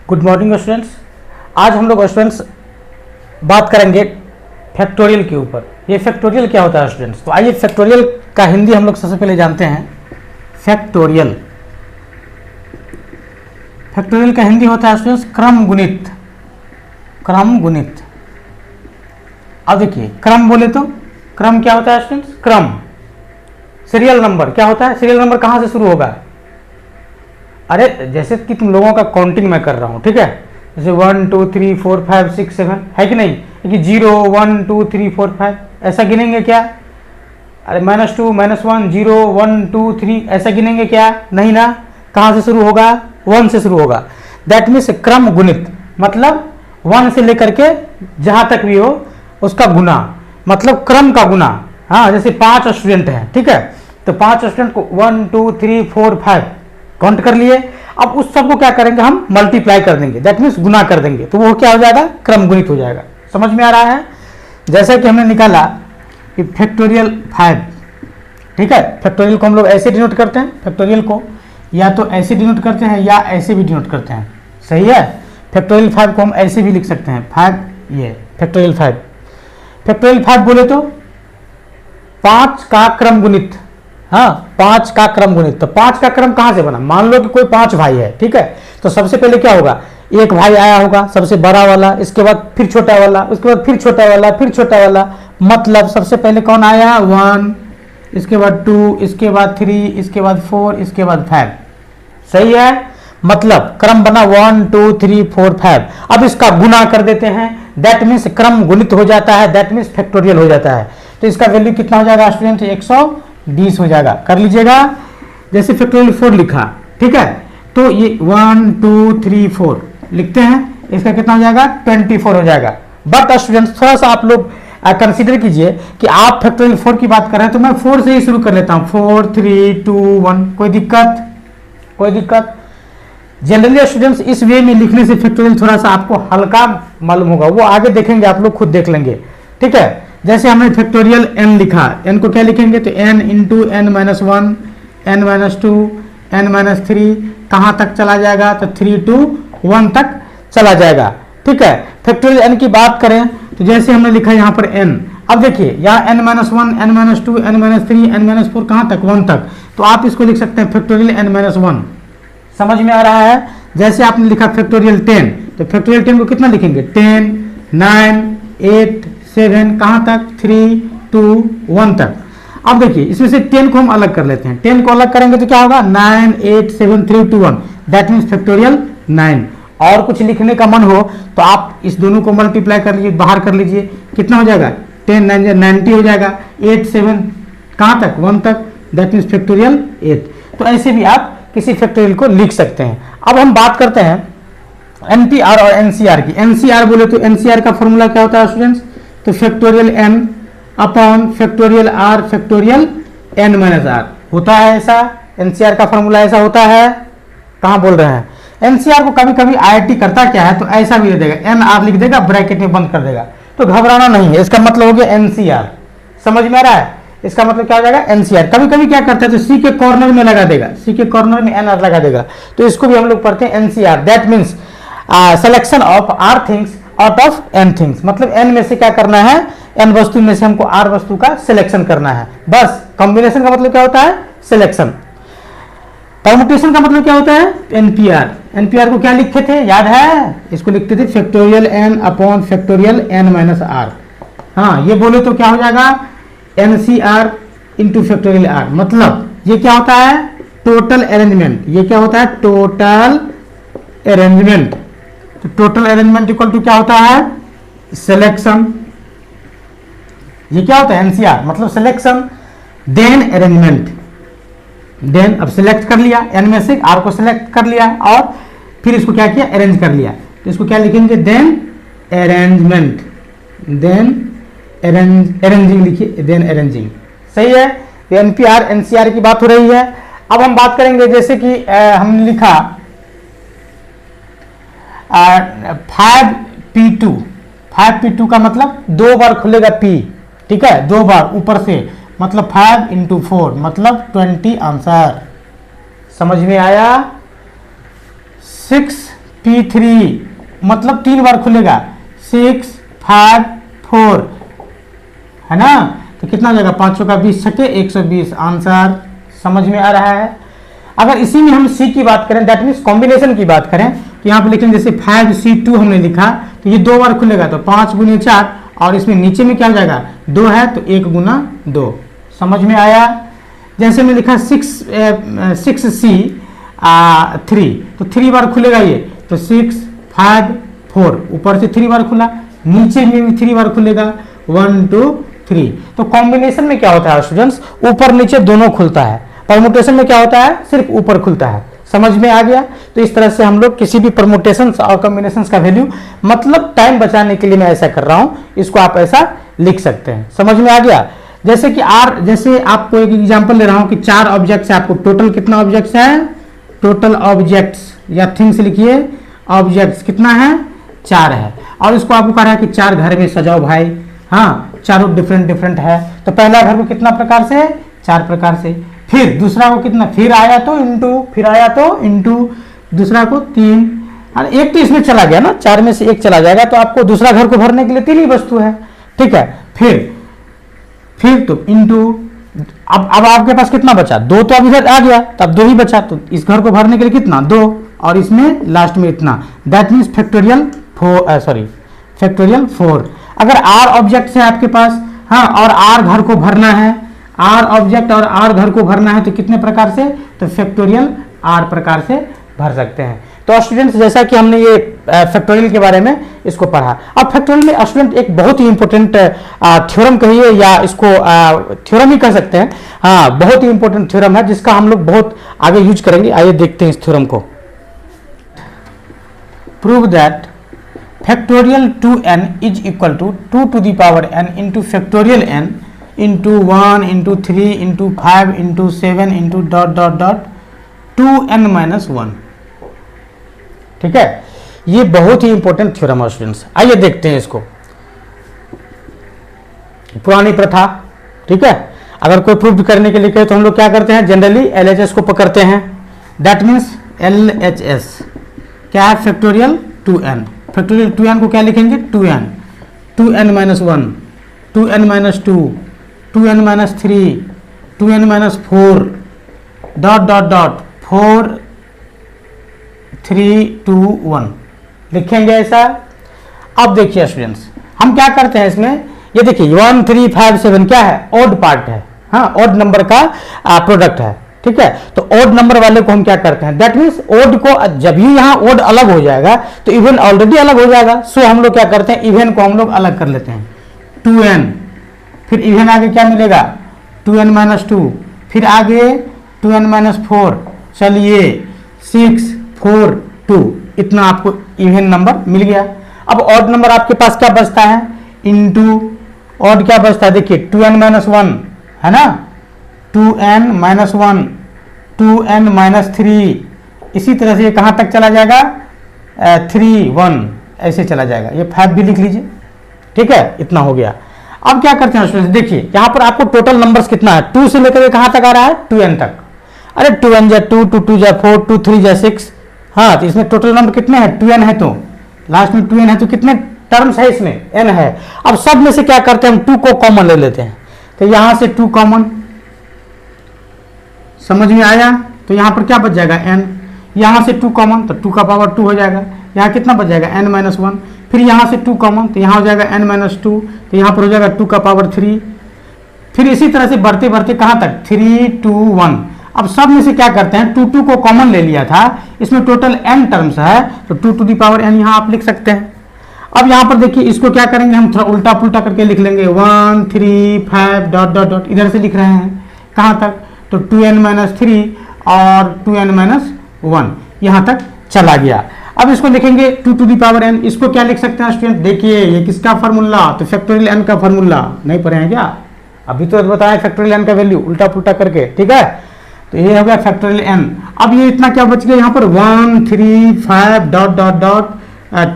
Good morning students. आज हम लोग स्टूडेंट्स बात करेंगे फैक्टोरियल के ऊपर। ये फैक्टोरियल क्या होता है स्टूडेंट्स? तो आइए फैक्टोरियल का हिंदी हम लोग सबसे पहले जानते हैं। फैक्टोरियल फैक्टोरियल का हिंदी होता है स्टूडेंट्स क्रम गुणित। क्रम गुणित। अब देखिए क्रम बोले तो क्रम क्या होता है स्टूडेंट्स? क्रम सीरियल नंबर क्या होता है? सीरियल नंबर कहाँ से शुरू होगा? अरे जैसे कि तुम लोगों का काउंटिंग मैं कर रहा हूँ, ठीक है, जैसे 1 2 3 4 5 6 7 है कि नहीं, कि 0 1 2 3 4 5 ऐसा गिनेंगे क्या? अरे -2 -1 0 1 2 3 ऐसा गिनेंगे क्या? नहीं ना। कहाँ से शुरू होगा? 1 से शुरू होगा। दैट मीन्स क्रम गुणित, मतलब 1 से लेकर के जहाँ तक भी हो उसका गुना, मतलब क्रम का गुना। हाँ, जैसे 5 स्टूडेंट हैं, ठीक है, तो 5 स्टूडेंट को 1 2 3 4 5 काउंट कर लिए। अब उस सबको क्या करेंगे हम? मल्टीप्लाई कर देंगे, दैट मीन्स गुना कर देंगे, तो वो क्या हो जाएगा? क्रम गुणित हो जाएगा। समझ में आ रहा है? जैसे कि हमने निकाला कि फैक्टोरियल 5, ठीक है, फैक्टोरियल को हम लोग ऐसे डिनोट करते हैं, फैक्टोरियल को या तो ऐसे डिनोट करते हैं या ऐसे भी डिनोट करते हैं, सही है। फैक्टोरियल 5 को हम ऐसे भी लिख सकते हैं, 5 ये फैक्टोरियल 5। फैक्टोरियल 5 बोले तो 5 का क्रम गुणित। हाँ, 5 का क्रम गुणित। तो 5 का क्रम कहाँ से बना? मान लो कि कोई 5 भाई है, ठीक है, तो सबसे पहले क्या होगा? एक भाई आया होगा सबसे बड़ा वाला, इसके बाद फिर छोटा वाला, उसके बाद फिर छोटा वाला, फिर छोटा वाला, मतलब सबसे पहले कौन आया? 1, इसके बाद 2, इसके बाद 3, इसके बाद 4, इसके बाद 5। सही है, मतलब क्रम बना 1 2 3 4 5। अब इसका गुना कर देते हैं, दैट मीन्स क्रम गुणित हो जाता है, दैट मीन्स फैक्टोरियल हो जाता है। तो इसका वैल्यू कितना हो जाएगा स्टूडेंट? 120 हो जाएगा। कर लीजिएगा। जैसे फैक्टोरियल 4 लिखा, ठीक है, तो ये 1 2 3 4 लिखते हैं, इसका कितना हो जाएगा? 24 हो जाएगा। बट स्टूडेंट्स थोड़ा सा आप लोग कंसीडर कीजिए कि आप फैक्टोरियल 4 की बात कर रहे हैं, तो मैं 4 से ही शुरू कर लेता हूँ। 4 3 2 1। कोई दिक्कत? कोई दिक्कत? जनरली स्टूडेंट्स इस वे में लिखने से फैक्टोरियल थोड़ा सा आपको हल्का मालूम होगा, वो आगे देखेंगे, आप लोग खुद देख लेंगे, ठीक है। जैसे हमने फैक्टोरियल n लिखा, n को क्या लिखेंगे? तो n into n minus 1, n minus 2, n minus 3, कहाँ तक चला जाएगा? तो 3 to 1 तक चला जाएगा, ठीक है। फैक्टोरियल n की बात करें तो जैसे हमने लिखा यहाँ पर n, अब देखिए यहाँ n minus 1, n minus 2, n minus 3, n minus 4, कहाँ तक? 1 तक। तो आप इसको लिख सकते हैं फैक्टोरियल n माइनस 1। समझ में आ रहा है? जैसे आपने लिखा फैक्टोरियल 10, तो फैक्टोरियल 10 को कितना लिखेंगे? 10 9 8 7, कहाँ तक? 3 2 1 तक। अब देखिए इसमें से 10 को हम अलग कर लेते हैं। 10 को अलग करेंगे तो क्या होगा? 9 8 7 3 2 1, दैट मीन्स फैक्टोरियल 9। और कुछ लिखने का मन हो तो आप इस दोनों को मल्टीप्लाई कर लीजिए, बाहर कर लीजिए, कितना हो जाएगा? 10 9 90 हो जाएगा। 8 7 कहाँ तक? 1 तक, दैट मीन्स फैक्टोरियल 8। तो ऐसे भी आप किसी फैक्टोरियल को लिख सकते हैं। अब हम बात करते हैं एनपीआर और एनसीआर की। एनसीआर बोले तो एनसीआर का फॉर्मूला क्या होता है स्टूडेंट्स? तो factorial n upon factorial r factorial n minus r होता है। ऐसा एनसीआर का फॉर्मूला ऐसा होता है। कहाँ बोल रहे हैं? एनसीआर को कभी कभी आईआईटी करता क्या है, तो ऐसा भी दे देगा, NR लिख देगा, ब्रैकेट में बंद कर देगा, तो घबराना नहीं है। इसका मतलब हो गया एनसीआर। समझ में आ रहा है? इसका मतलब क्या हो जाएगा? एनसीआर। कभी कभी क्या करता है तो सी के कॉर्नर में लगा देगा, सी के कॉर्नर में NR लगा देगा, तो इसको भी हम लोग पढ़ते हैं NCR. That means selection of r things out of n things, मतलब n में से क्या करना है? n वस्तु में से हमको r वस्तु का सिलेक्शन करना है। बस कॉम्बिनेशन का मतलब क्या होता है? सिलेक्शन। परमुटेशन का मतलब क्या होता है? एनपीआर। एनपीआर को क्या लिखते थे, याद है? इसको लिखते थे factorial n upon factorial n minus r। हाँ, ये बोले तो क्या हो जाएगा? एनसीआर इंटू फैक्टोरियल r, मतलब ये क्या होता है? Total arrangement. ये क्या होता है? Total arrangement. तो टोटल अरेंजमेंट इक्वल टू क्या होता है? सिलेक्शन। ये क्या होता है? एनसीआर मतलब सिलेक्शन देन अरेंजमेंट। देन अब सिलेक्ट कर लिया, एन में से आर को सिलेक्ट कर लिया और फिर इसको क्या किया? अरेंज कर लिया, तो इसको क्या लिखेंगे? Then arrangement. देन अरेंजिंग लिखिए, देन अरेंजिंग। सही है? तो एनपीआर एनसीआर की बात हो रही है। अब हम बात करेंगे जैसे कि हमने लिखा 5p2। 5p2 का मतलब 2 बार खुलेगा p, ठीक है, 2 बार ऊपर से, मतलब 5 इंटू 4 मतलब 20 आंसर। समझ में आया? 6 P3 मतलब 3 बार खुलेगा, 6 5 4 है ना, तो कितना हो जाएगा, 5 का 20 छके 120, आंसर समझ में आ रहा है। अगर इसी में हम C की बात करें, दैट मीन्स कॉम्बिनेशन की बात करें, तो यहाँ पे लिखेंगे जैसे 5C2 हमने लिखा, तो ये 2 बार खुलेगा, तो 5 गुने 4, और इसमें नीचे में क्या हो जाएगा, 2 है तो 1 गुना 2, समझ में आया। जैसे मैं लिखा 6C3, तो 3 बार खुलेगा ये, तो 6 5 4, ऊपर से 3 बार खुला, नीचे में भी 3 बार खुलेगा, 1 2 3। तो कॉम्बिनेशन में क्या होता है स्टूडेंट्स, ऊपर नीचे दोनों खुलता है, परमुटेशन में क्या होता है, सिर्फ ऊपर खुलता है। समझ में आ गया। तो इस तरह से हम लोग किसी भी परमुटेशन और कॉम्बिनेशन का वैल्यू, मतलब टाइम बचाने के लिए मैं ऐसा कर रहा हूं, इसको आप ऐसा लिख सकते हैं। समझ में आ गया। जैसे कि आर, जैसे आपको एक एग्जांपल ले रहा हूं कि 4 ऑब्जेक्ट्स है, आपको टोटल कितना ऑब्जेक्ट्स है, टोटल ऑब्जेक्ट्स या थिंग्स लिखिए, ऑब्जेक्ट्स कितना है, 4 है, और इसको आपको कह रहा है कि 4 घर में सजाओ भाई। हाँ, चारों डिफरेंट डिफरेंट है, तो पहला घर को कितना प्रकार से, 4 प्रकार से, फिर दूसरा को कितना, फिर आया तो इंटू, फिर आया तो इंटू, दूसरा को 3, और एक तो इसमें चला गया ना, 4 में से 1 चला जाएगा, तो आपको दूसरा घर को भरने के लिए 3 ही वस्तु है, ठीक है। फिर तो इंटू, अब आपके पास कितना बचा, 2 तो अब इधर आ गया, तब 2 ही बचा, तो इस घर को भरने के लिए कितना, 2, और इसमें लास्ट में इतना, दैट मीन्स फैक्टोरियल 4। अगर आर ऑब्जेक्ट है आपके पास, हाँ, और आर घर को भरना है, आर ऑब्जेक्ट और आर घर को भरना है, तो कितने प्रकार से, तो फैक्टोरियल आर प्रकार से भर सकते हैं। तो स्टूडेंट्स, जैसा कि हमने ये फैक्टोरियल के बारे में इसको पढ़ा, अब फैक्टोरियल में स्टूडेंट एक बहुत ही इंपॉर्टेंट थ्योरम कहिए या इसको थ्योरम ही कह सकते हैं, हाँ, बहुत ही इंपॉर्टेंट थ्योरम है जिसका हम लोग बहुत आगे यूज करेंगे। आइए देखते हैं इस थ्योरम को। Prove that factorial 2n is equal to 2 to the power n into factorial n into 1 into 3 into 5 into 7 into dot dot dot 2n - 1। ठीक है, ये बहुत ही इंपॉर्टेंट थ्योरम है स्टूडेंट्स। आइए देखते हैं इसको। पुरानी प्रथा, ठीक है, अगर कोई प्रूफ करने के लिए कहे तो हम लोग क्या करते हैं, जनरली LHS को पकड़ते हैं, दैट मीन्स LHS क्या है, फैक्टोरियल 2n। फैक्टोरियल 2n को क्या लिखेंगे, 2n, 2n - 1, 2n - 2, 2n - 3, 2n - 4, dot dot dot 4 3 2 1 लिखेंगे ऐसा। अब देखिए स्टूडेंट्स, हम क्या करते हैं इसमें, ये देखिए 1 3 5 7 क्या है, ऑड पार्ट है, हाँ, ऑड नंबर का प्रोडक्ट है, ठीक है। तो ऑड नंबर वाले को हम क्या करते हैं, दैट मीन्स ऑड को जब ही यहाँ ऑड अलग हो जाएगा तो इवन ऑलरेडी अलग हो जाएगा, सो हम लोग क्या करते हैं, इवन को हम लोग अलग कर लेते हैं, 2n, फिर इवन आगे क्या मिलेगा, 2n - 2, फिर आगे 2n - 4, चलिए 6 4 2, इतना आपको इवन नंबर मिल गया। अब ऑड नंबर आपके पास क्या बचता है, इनटू ऑड क्या बचता है, देखिए 2n - 1 है ना, 2n - 1, 2n - 3, इसी तरह से ये कहाँ तक चला जाएगा, 3 1 ऐसे चला जाएगा, ये 5 भी लिख लीजिए, ठीक है, इतना हो गया। अब क्या करते हैं स्टूडेंट्स, देखिए यहाँ पर आपको टोटल नंबर्स कितना है, 2 से लेकर कहाँ तक आ रहा है, 2n तक। अरे 2n जा 2, 2 2 जा 4, 2 3 जा 6, हाँ, तो इसमें टोटल नंबर कितने हैं, 2n है, तो लास्ट में 2n है, तो कितने टर्म्स है इसमें, n है। अब सब में से क्या करते हैं, हम 2 को कॉमन ले लेते हैं, तो यहां से 2 कॉमन, समझ में आया। तो यहां पर क्या बच जाएगा, n, यहां से 2 कॉमन, तो 2 का पावर 2 हो जाएगा, यहाँ कितना बच जाएगा, n - 1, फिर यहाँ से 2 कॉमन, तो यहाँ हो जाएगा n - 2, तो यहाँ पर हो जाएगा 2 का पावर 3, फिर इसी तरह से बढ़ते बढ़ते कहाँ तक, 3 2 1। अब सब में से क्या करते हैं, 2 2 को कॉमन ले लिया था, इसमें टोटल n टर्म्स है, तो 2 to the power n यहाँ आप लिख सकते हैं। अब यहाँ पर देखिए, इसको क्या करेंगे, हम थोड़ा उल्टा पुल्टा करके लिख लेंगे, 1 3 5 डॉट डॉट डॉट, इधर से लिख रहे हैं कहाँ तक, तो 2n - 3 और 2n - 1 यहाँ तक चला गया। अब इसको लिखेंगे 2 to the power n, इसको क्या लिख सकते हैं स्टूडेंट, देखिए ये किसका फार्मूला, तो फैक्टोरियल n का फार्मूला, नहीं पढ़े हैं क्या, अभी तो बताया फैक्टोरियल n का वैल्यू उल्टा पुल्टा करके, ठीक है। तो ये हो गया फैक्टोरियल n। अब ये इतना क्या बच गया यहाँ पर, 1 3 5 डॉट डॉट डॉट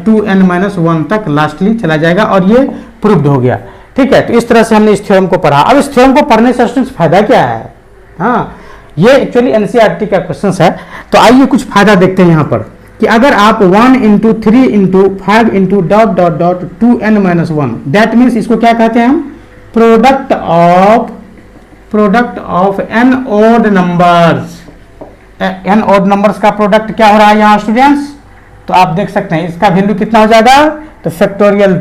2n - 1 तक लास्टली चला जाएगा, और ये प्रूव्ड हो गया, ठीक है। तो इस तरह से हमने इस थ्योरम को पढ़ा। अब इस थ्योरम को पढ़ने से स्टूडेंट्स फायदा क्या है, हाँ, ये एक्चुअली NCERT का क्वेश्चन है, तो आइए कुछ फायदा देखते हैं यहाँ पर। कि अगर आप 1 into 3 into 5 into dot dot dot 2n-1, that means इसको क्या कहते हैं हम, product of n odd numbers. n odd numbers का प्रोडक्ट क्या हो रहा है यहाँ स्टूडेंट्स, तो आप देख सकते हैं इसका वैल्यू कितना हो जाएगा, तो factorial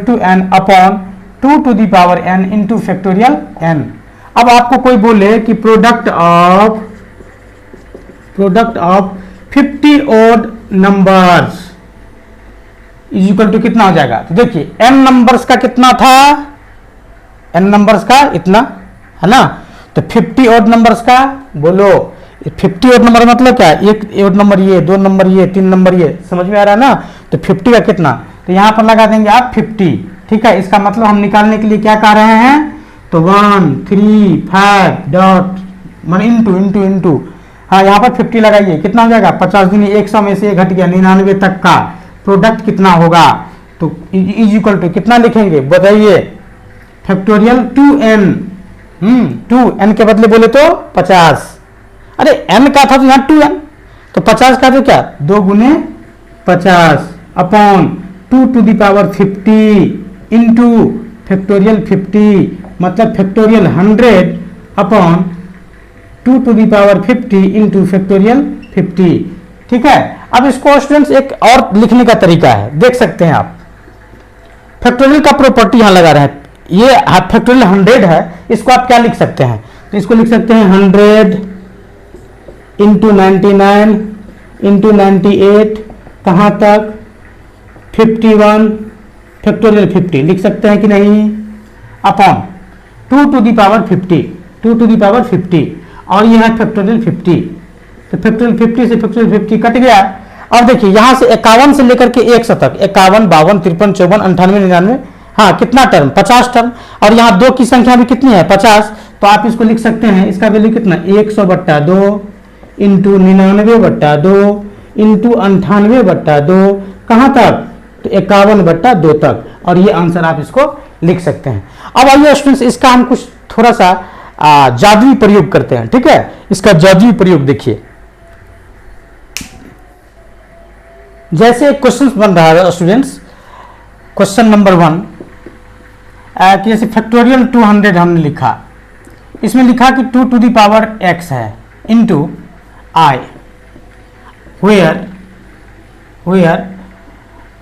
2n upon 2 to the power n into factorial n। अब आपको कोई बोले कि product of 50 odd numbers is equal to कितना हो जाएगा, तो देखिए n नंबर्स का कितना था, n नंबर्स का इतना है ना, तो 50 ओड नंबर्स का बोलो, 50 ओड नंबर मतलब क्या, एक ओड नंबर ये, 2 नंबर ये, 3 नंबर ये, समझ में आ रहा है ना, तो 50 का कितना, तो यहां पर लगा देंगे आप 50, ठीक है। इसका मतलब हम निकालने के लिए क्या कर रहे हैं, तो 1 3 5 डॉट इंटू इंटू इंटू, हाँ यहाँ पर 50 लगाइए, कितना हो जाएगा, 50 दूनी 100 में से घट गया 99 तक का प्रोडक्ट कितना होगा, तो इज इक्वल टू कितना लिखेंगे बताइए, फैक्टोरियल 2n, 2n के बदले बोले तो 50, अरे n का था तो यहाँ 2n, तो 50 का तो क्या 2 गुने 50 upon 2 to the power 50 into factorial 50, मतलब factorial 100 upon 2 to the power 50 into factorial 50, ठीक है। अब इसको स्टूडेंट्स एक और लिखने का तरीका है, देख सकते हैं आप, फैक्टोरियल का प्रॉपर्टी यहां लगा रहे हैं, ये फैक्टोरियल 100 है, इसको आप क्या लिख सकते हैं, तो इसको लिख सकते हैं 100 इंटू 99 इंटू 98 कहाँ तक 51 फैक्टोरियल 50 लिख सकते हैं कि नहीं, अपॉन 2 टू दी पावर 50 और यह है फैक्टोरियल 50, तो फैक्टोरियल 50 से फैक्टोरियल 50 कट गया। और देखिए यहां से 51 से लेकर के 100 तक 51 52 53 54 98 99, हाँ कितना टर्म 50 टर्म, और यहाँ 2 की संख्या भी कितनी है 50, तो आप इसको लिख सकते हैं, इसका वैल्यू कितना 100/2 इंटू 99/2 इंटू 98/2 कहाँ तक, तो 51/2 तक, और ये आंसर आप इसको लिख सकते हैं। अब आइए स्टूडेंट्स इसका हम कुछ थोड़ा सा जादुई प्रयोग करते हैं, ठीक है। इसका जादुई प्रयोग देखिए, जैसे क्वेश्चन बन रहा है स्टूडेंट्स, क्वेश्चन नंबर 1 कि जैसे फैक्टोरियल 200 हमने लिखा, इसमें लिखा कि 2 टू दी पावर x है into i, where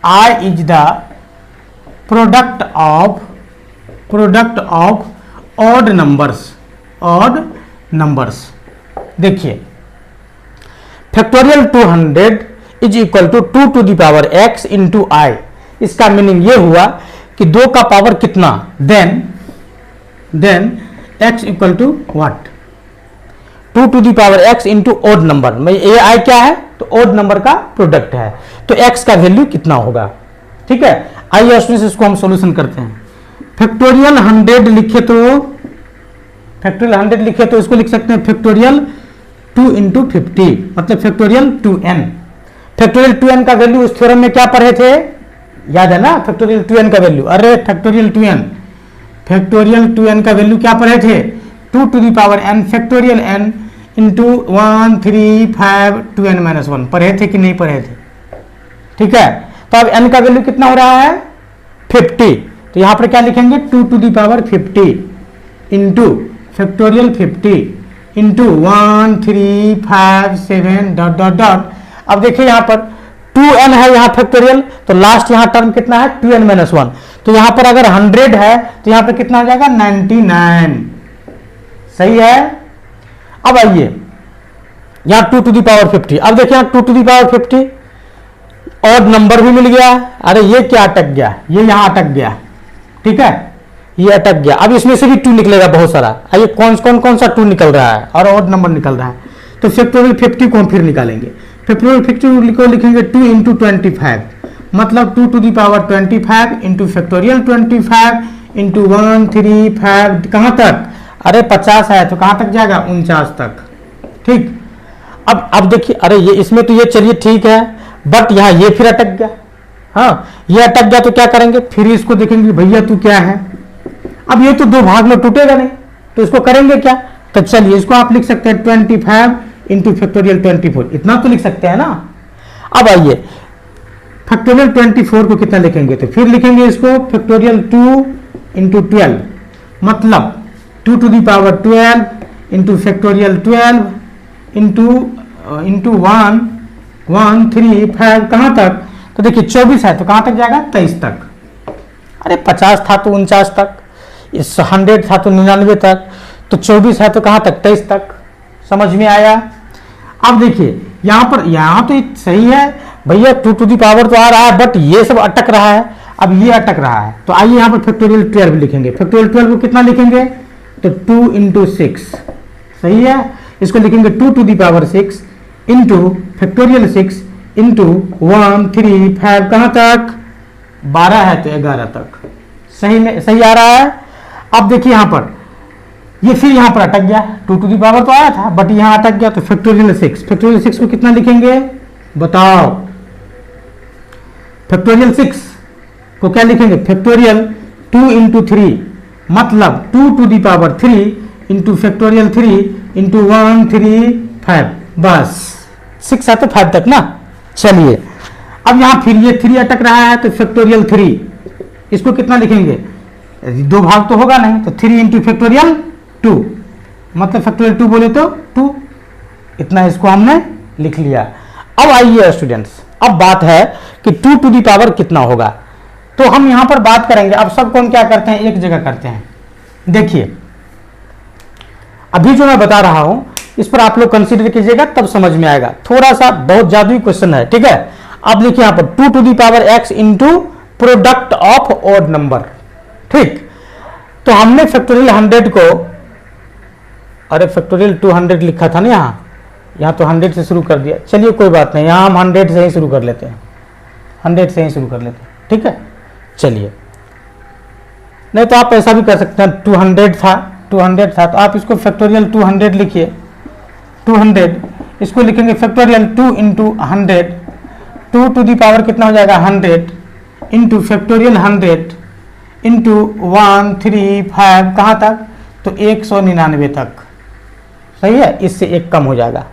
i is the product of odd numbers. देखिए factorial 200 is equal to 2 to the power x into i, इसका मीनिंग ये हुआ कि 2 का पावर कितना, then x equal to what, 2 to the power x into odd number में, ये आई क्या है, तो ओड नंबर का प्रोडक्ट है, तो x का वैल्यू कितना होगा, ठीक है। आइए स्टूडेंट्स इसको हम सॉल्यूशन करते हैं। फैक्टोरियल 100 लिखे तो इसको लिख सकते हैं फैक्टोरियल 2 इंटू 50, मतलब फैक्टोरियल 2n। फैक्टोरियल 2n का वैल्यू उस थ्योरम में क्या पढ़े थे, याद है ना, फैक्टोरियल 2n का वैल्यू, अरे फैक्टोरियल 2n का वैल्यू क्या पढ़े थे, 2 to the power n factorial n into 1 3 5 2n-1 पढ़े थे कि नहीं पढ़े थे, ठीक है। तो अब n का वैल्यू कितना हो रहा है 50, तो यहां पर क्या लिखेंगे 2 to the power 50 into factorial 50 into 1 3 5 7 dot dot dot. अब देखिए यहां पर 2n है यहाँ फैक्टोरियल, तो लास्ट यहाँ टर्म कितना है 2n-1, तो यहां पर अगर 100 है तो यहां पर कितना हो जाएगा 99, सही है। अब आइए यहां 2 टू दी पावर 50, अब देखिए यहाँ 2 टू दी पावर 50 और नंबर भी मिल गया, अरे ये क्या अटक गया, ये यहां अटक गया, ठीक है, ये अटक गया। अब इसमें से भी 2 निकलेगा बहुत सारा, आइए कौन सा 2 निकल रहा है और ऑड नंबर निकल रहा है, तो फैक्टोरियल 50 को हम फिर निकालेंगे। फैक्टोरियल 50 को लिखेंगे 2 इंटू 25, मतलब 2 to the power 25 into factorial 25 into 1 3 5 कहाँ तक, अरे 50 है तो कहाँ तक जाएगा 49 तक, ठीक। अब देखिए, अरे ये इसमें तो ये चलिए ठीक है, बट यहाँ ये फिर अटक गया, हाँ ये अटक गया तो क्या करेंगे, फिर इसको देखेंगे भैया तू क्या है, अब ये तो 2 भाग में टूटेगा नहीं, तो इसको करेंगे क्या, तो चलिए इसको आप लिख सकते हैं 25 इंटू फैक्टोरियल 24, इतना तो लिख सकते हैं ना। अब आइए फैक्टोरियल 24 को कितना लिखेंगे, तो फिर लिखेंगे इसको फैक्टोरियल 2 इंटू 12, मतलब 2 to the power 12 into factorial 12 into 1 1 3 5 कहाँ तक, तो देखिए 24 है तो कहाँ तक जाएगा 23 तक, अरे 50 था तो 49 तक, इस 100 था तो 99 तक, तो 24 है तो कहाँ तक 23 तक, समझ में आया। अब देखिए यहाँ तो सही है भैया, 2 टू दी पावर तो आ रहा है बट ये सब अटक रहा है, अब ये अटक रहा है, तो आइए यहाँ पर फैक्टोरियल 12 लिखेंगे। फैक्टोरियल 12 को कितना लिखेंगे, तो 2 इंटू 6, सही है, इसको लिखेंगे 2 to the power 6 into factorial 6 into 1 3 5 कहाँ तक 12 है तो 11 तक, सही में सही आ रहा है। अब देखिए यहाँ पर ये फिर यहाँ पर अटक गया, 2 टू दी पावर तो आया था बट यहाँ अटक गया, तो फैक्टोरियल 6 को कितना लिखेंगे बताओ, फैक्टोरियल 6 को क्या लिखेंगे, फैक्टोरियल 2 इंटू 3, मतलब 2 to the power 3 into factorial 3 into 1 3 5, बस 6 है तो 5 तक ना। चलिए अब यहाँ फिर ये 3 अटक रहा है तो फैक्टोरियल 3, इसको कितना लिखेंगे, दो भाग तो होगा नहीं, तो 3 इंटू फैक्टोरियल 2, मतलब फैक्टोरियल 2 बोले तो 2, इतना इसको हमने लिख लिया। अब आइए स्टूडेंट्स, अब बात है कि 2 टू दी पावर कितना होगा, तो हम यहां पर बात करेंगे। अब सब कौन क्या करते हैं, एक जगह करते हैं। देखिए अभी जो मैं बता रहा हूं इस पर आप लोग कंसीडर कीजिएगा तब समझ में आएगा, थोड़ा सा बहुत जादुई क्वेश्चन है, ठीक है। अब देखिए यहां पर 2 to the power x into product of odd number, ठीक, तो हमने फैक्टोरियल 100 को, अरे फैक्टोरियल 200 लिखा था ना, यहाँ तो 100 से शुरू कर दिया, चलिए कोई बात नहीं, यहाँ हम 100 से ही शुरू कर लेते हैं, 100 से ही शुरू कर लेते हैं, ठीक है। चलिए नहीं तो आप ऐसा भी कर सकते हैं, 200 था तो आप इसको फैक्टोरियल 200 लिखिए, 200 इसको लिखेंगे factorial 2 into 100, 2 to the power कितना हो जाएगा 100 इंटू फैक्टोरियल 100 इंटू 1 3 5 कहाँ तक, तो 199 तक, सही है, इससे एक कम हो जाएगा।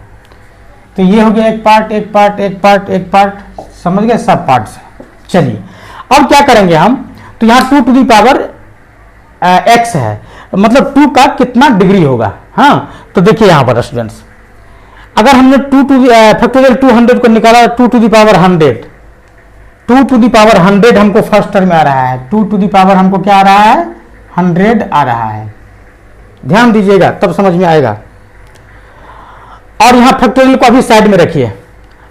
तो ये हो गया एक पार्ट, समझ गए, सब पार्ट्स। चलिए अब क्या करेंगे हम, तो यहाँ 2 टू दी पावर x है, मतलब 2 का कितना डिग्री होगा, हाँ, तो देखिए यहाँ पर स्टूडेंट्स अगर हमने 2 टू फैक्टोरियल 200 को निकाला 2 to the power 100, 2 to the power 100 हमको फर्स्ट टर्म में आ रहा है, 2 टू दी पावर हमको क्या आ रहा है 100 आ रहा है, ध्यान दीजिएगा तब समझ में आएगा। और यहां फैक्टोरियल को अभी साइड में रखिए,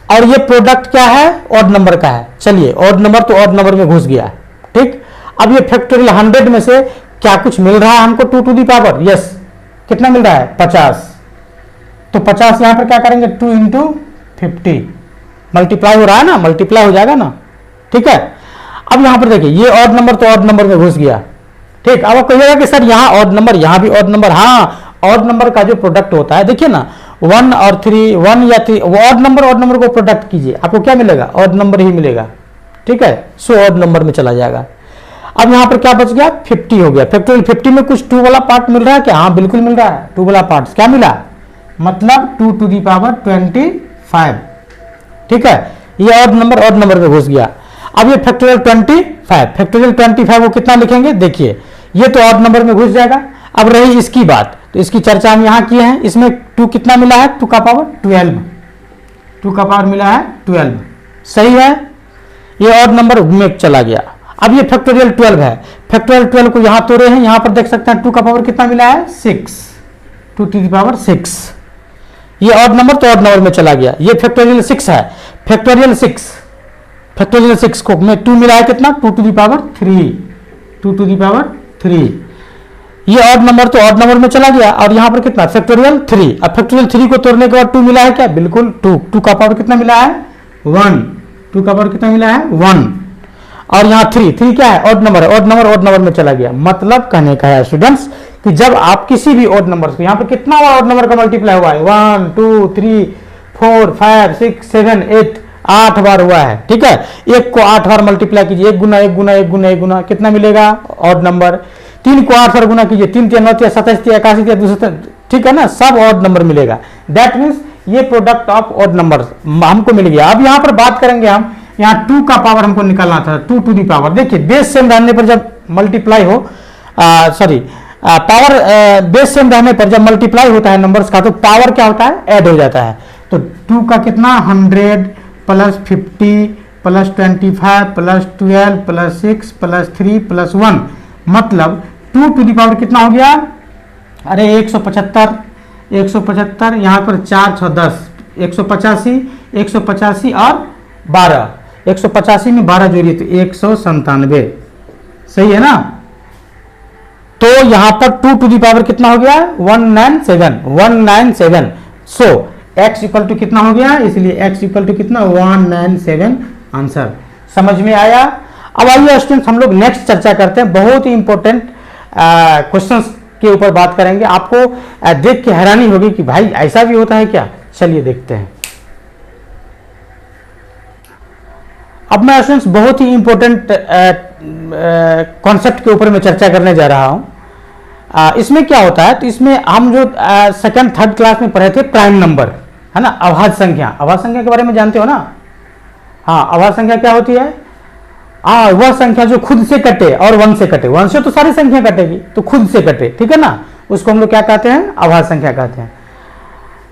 और ये प्रोडक्ट क्या है ऑड नंबर का है, चलिए ऑड नंबर तो ऑड नंबर में घुस गया, ठीक। अब ये फैक्टोरियल 100 में से क्या कुछ मिल रहा है हमको 2 टू दी पावर, यस, कितना मिल रहा है 50, तो 50 यहां पर क्या करेंगे 2 इंटू 50, मल्टीप्लाई हो रहा है ना, मल्टीप्लाई हो जाएगा ना, ठीक है। अब यहां पर देखिए ये ऑड नंबर तो ऑड नंबर में घुस गया, ठीक। अब आप कहिएगा कि सर यहाँ ऑड नंबर यहाँ भी ऑड नंबर, हाँ ऑड नंबर का जो प्रोडक्ट होता है देखिए ना 1 और 3, 1 या 3, वो ऑड नंबर को प्रोडक्ट कीजिए, आपको क्या मिलेगा ऑड नंबर ही मिलेगा, ठीक है, सो ऑड नंबर में चला जाएगा। अब यहाँ पर क्या बच गया 50 हो गया, फैक्टोरियल 50 में कुछ 2 वाला पार्ट मिल रहा है क्या, हाँ बिल्कुल मिल रहा है, 2 वाला पार्ट क्या मिला, मतलब 2 टू दी पावर 25, ठीक है, ये ऑड नंबर में घुस गया। अब ये फैक्टोरियल 25 को कितना लिखेंगे, देखिए ये तो ऑड नंबर में घुस जाएगा। अब रही इसकी बात, तो इसकी चर्चा हम यहां किए हैं, इसमें 2 कितना मिला है 2 का पावर 12, 2 का पावर मिला है 12, सही है, ये ऑड नंबर में चला गया। अब ये फैक्टोरियल 12 है, फैक्टोरियल 12 को यहां तोड़े हैं, यहां पर देख सकते हैं 2 का पावर कितना मिला है 6, 2 टू दी पावर 6, ये ऑड नंबर तो ऑड नंबर में चला गया। ये फैक्टोरियल 6 है, फैक्टोरियल 6 को में 2 मिला है कितना 2 to the power 3, 2 to the power 3, ये ऑड नंबर तो ऑड नंबर में चला गया। और यहां पर कितना फैक्टोरियल 3, अब फैक्टोरियल 3 को तोड़ने के बाद 2 मिला है क्या, बिल्कुल 2 का पावर कितना मिला है 1, 2 का पावर कितना मिला है 1, और यहाँ 3 क्या है ऑड नंबर है, ऑड नंबर में चला गया। मतलब कहने का है स्टूडेंट्स कि जब आप किसी भी ऑड नंबर को, यहाँ पर कितना ऑड नंबर का मल्टीप्लाई हुआ है 1 2 3 4 5 6 7 8, 8 बार हुआ है, ठीक है, एक को 8 बार मल्टीप्लाई कीजिए, 1 गुना 1 गुना 1 गुना 1 गुना कितना मिलेगा ऑड नंबर, 3 को 8 बार गुना कीजिए, 3 3 9 27 81 200, ठीक है ना, सब ऑड नंबर मिलेगा। दैट मीन्स ये प्रोडक्ट ऑफ ऑड नंबर हमको मिल गया। अब यहाँ पर बात करेंगे हम, यहाँ 2 का पावर हमको निकालना था, 2 टू दी पावर। देखिए बेस सेम रहने पर जब मल्टीप्लाई हो, पावर बेस सेम रहने पर जब मल्टीप्लाई होता है नंबर्स का, तो पावर क्या होता है, ऐड हो जाता है। तो 2 का कितना 100 plus 50 plus 25 plus 12 plus 6 plus 3 plus 1, मतलब 2 टू दी पावर कितना हो गया, अरे 175 यहाँ पर 4 6 10 185 और 12, 185 में 12 जोड़िए तो 197, सही है ना। तो यहां पर 2 टू दी पावर कितना हो गया 197। सो x इक्वल टू कितना हो गया, इसलिए x इक्वल टू कितना 197 आंसर। समझ में आया। अब आइए स्टूडेंट्स हम लोग नेक्स्ट चर्चा करते हैं, बहुत ही इंपॉर्टेंट क्वेश्चंस के ऊपर बात करेंगे। आपको देख के हैरानी होगी कि भाई ऐसा भी होता है क्या। चलिए देखते हैं। अब मैं स्टूडेंट्स बहुत ही इंपॉर्टेंट कॉन्सेप्ट के ऊपर मैं चर्चा करने जा रहा हूं। इसमें क्या होता है, तो इसमें हम जो सेकंड थर्ड क्लास में पढ़े थे प्राइम नंबर, है ना, अभाज्य संख्या। अभाज्य संख्या के बारे में जानते हो ना। हाँ, अभाज्य संख्या क्या होती है, वह संख्या जो खुद से कटे और 1 से कटे। 1 से तो सारी संख्या कटेगी, तो खुद से कटे, ठीक है ना, उसको हम लोग क्या कहते हैं, अभाज्य संख्या कहते हैं।